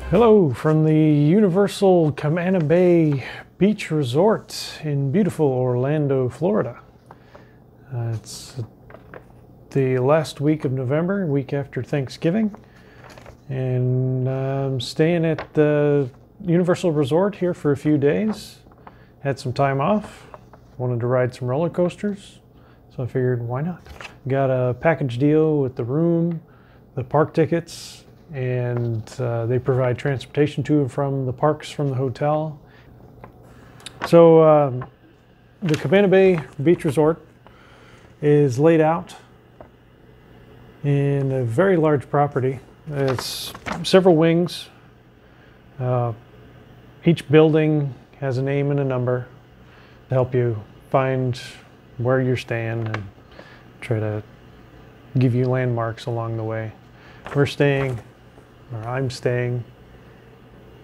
Hello from the Universal Cabana Bay Beach Resort in beautiful Orlando, Florida. It's the last week of November, week after Thanksgiving, and I'm staying at the Universal Resort here for a few days. Had some time off, wanted to ride some roller coasters, so I figured why not. Got a package deal with the room, the park tickets, and they provide transportation to and from the parks from the hotel. So the Cabana Bay Beach Resort is laid out in a very large property. It's several wings. Each building has a name and a number to help you find where you're staying and try to give you landmarks along the way. I'm staying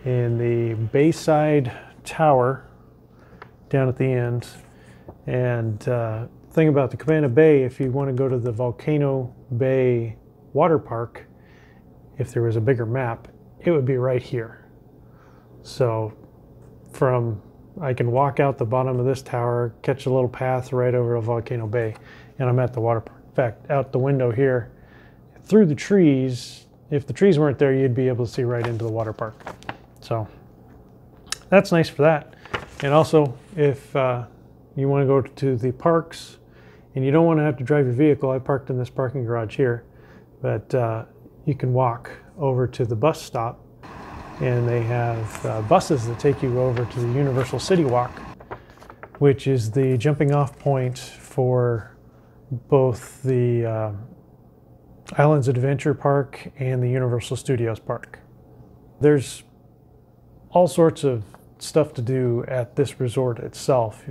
in the Bayside Tower down at the end. And thing about the Cabana Bay, if you want to go to the Volcano Bay water park, if there was a bigger map, it would be right here. So I can walk out the bottom of this tower, catch a little path right over to Volcano Bay, and I'm at the water park. In fact, out the window here, through the trees, if the trees weren't there, you'd be able to see right into the water park. So that's nice for that. And also, if you want to go to the parks and you don't want to have to drive your vehicle, I parked in this parking garage here, but you can walk over to the bus stop, and they have buses that take you over to the Universal City Walk, which is the jumping off point for both the Islands Adventure Park and the Universal Studios Park. There's all sorts of stuff to do at this resort itself.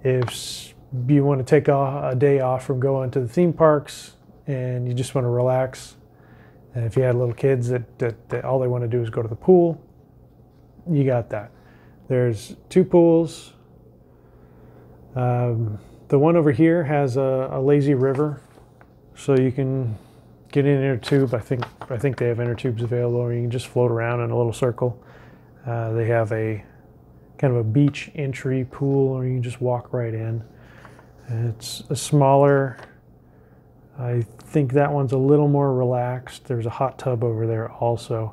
If you want to take a day off from going to the theme parks and you just want to relax, and if you had little kids that all they want to do is go to the pool, you got that. There's two pools. The one over here has a lazy river, so you can get in inner tube. I think they have inner tubes available, or you can just float around in a little circle. They have a kind of a beach entry pool, or you can just walk right in. It's a smaller. I think that one's a little more relaxed. There's a hot tub over there also.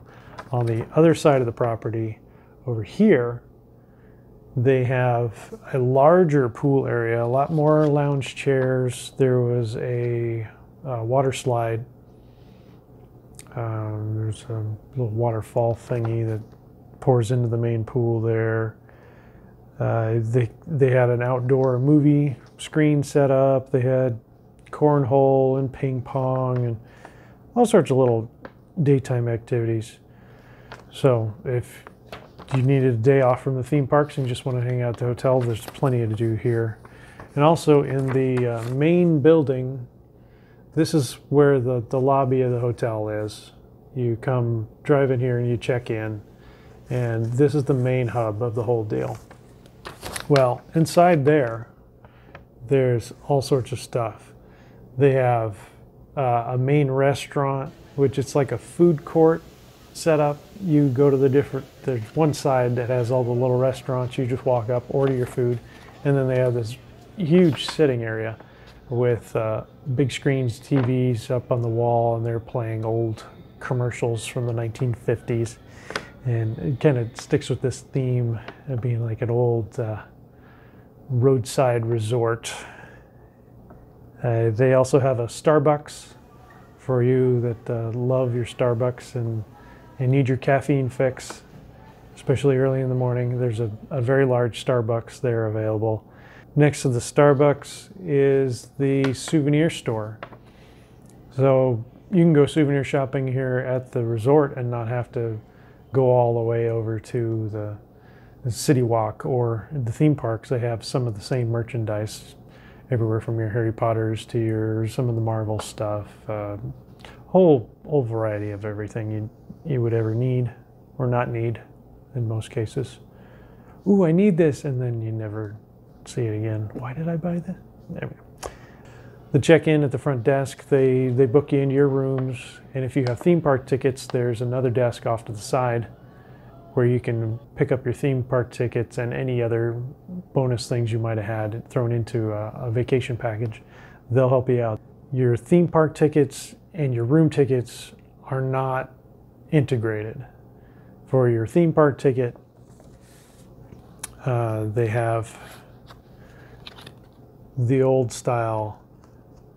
On the other side of the property, over here, they have a larger pool area, a lot more lounge chairs. There was a water slide. There's a little waterfall thingy that pours into the main pool there. They had an outdoor movie screen set up. They had cornhole and ping pong and all sorts of little daytime activities. So if you needed a day off from the theme parks and you just want to hang out at the hotel, there's plenty to do here. And also in the main building, this is where the lobby of the hotel is. You come drive in here and you check in, and this is the main hub of the whole deal. Well, inside there's all sorts of stuff. They have a main restaurant, which it's like a food court set up. You go to there's one side that has all the little restaurants. You just walk up, order your food, and then they have this huge sitting area with big screens, TVs up on the wall, and they're playing old commercials from the 1950s. And it kind of sticks with this theme of being like an old roadside resort. They also have a Starbucks for you that love your Starbucks and need your caffeine fix, especially early in the morning. There's a very large Starbucks there available. Next to the Starbucks is the souvenir store. So you can go souvenir shopping here at the resort and not have to go all the way over to the City Walk or the theme parks. They have some of the same merchandise everywhere from your Harry Potters to some of the Marvel stuff. Whole variety of everything you would ever need or not need in most cases. ooh, I need this, and then you never see it again. Why did I buy this? Anyway. The check-in at the front desk, they book you into your rooms, and if you have theme park tickets, there's another desk off to the side where you can pick up your theme park tickets and any other bonus things you might have had thrown into a vacation package. They'll help you out. Your theme park tickets and your room tickets are not integrated. For your theme park ticket, they have the old style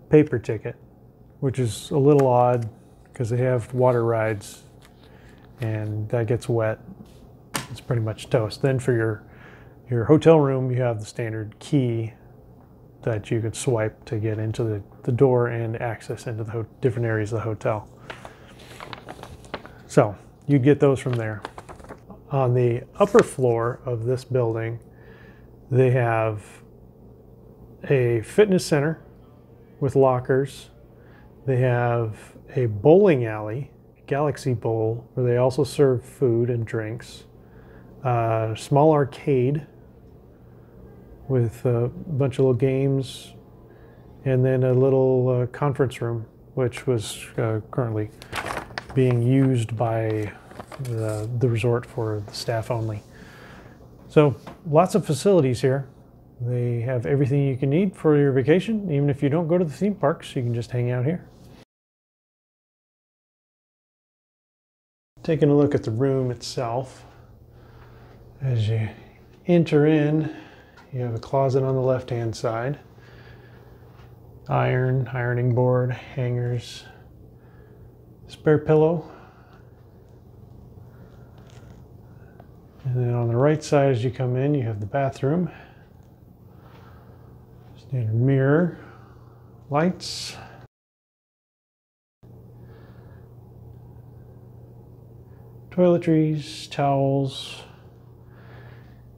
paper ticket, which is a little odd because they have water rides and that gets wet. It's pretty much toast. Then for your hotel room, you have the standard key that you could swipe to get into the door and access into the different areas of the hotel. So you'd get those from there. On the upper floor of this building, they have a fitness center with lockers. They have a bowling alley, Galaxy Bowl, where they also serve food and drinks. A small arcade with a bunch of little games, and then a little conference room, which was currently being used by the resort for the staff only. So lots of facilities here. They have everything you can need for your vacation. Even if you don't go to the theme parks, you can just hang out here. Taking a look at the room itself. As you enter in, you have a closet on the left-hand side. Ironing board, hangers, spare pillow. And then on the right side as you come in, you have the bathroom. Standard mirror, lights, toiletries, towels.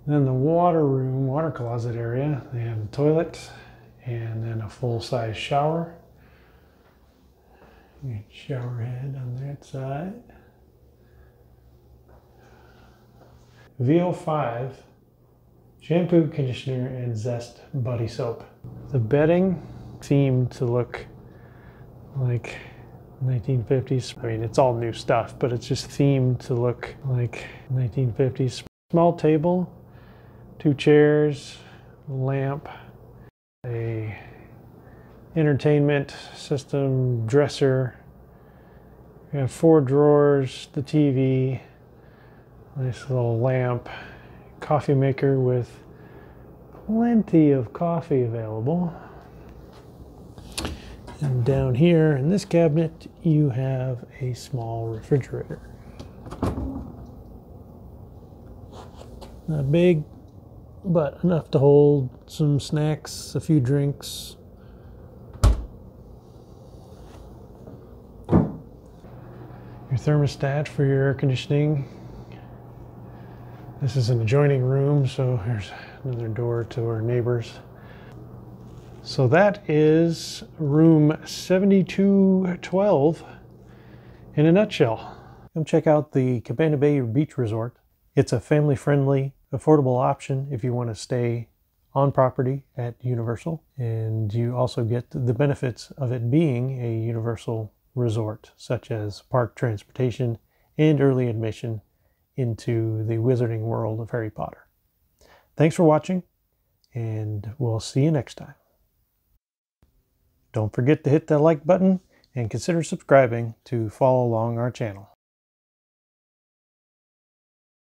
And then the water closet area, they have a toilet and then a full-size shower. Shower head on that side. VO5 shampoo, conditioner, and Zest body soap. The bedding themed to look like 1950s. I mean, it's all new stuff, but it's just themed to look like 1950s. Small table, 2 chairs, lamp, a entertainment system, dresser. We have 4 drawers, the TV, nice little lamp, coffee maker with plenty of coffee available. And down here in this cabinet, you have a small refrigerator. Not big, but enough to hold some snacks, a few drinks. Your thermostat for your air conditioning. This is an adjoining room, so there's another door to our neighbors. So that is room 7212 in a nutshell. Come check out the Cabana Bay Beach Resort. It's a family-friendly, affordable option if you want to stay on property at Universal. And you also get the benefits of it being a Universal resort, such as park transportation and early admission into the wizarding world of Harry Potter. Thanks for watching, and we'll see you next time. Don't forget to hit that like button and consider subscribing to follow along our channel.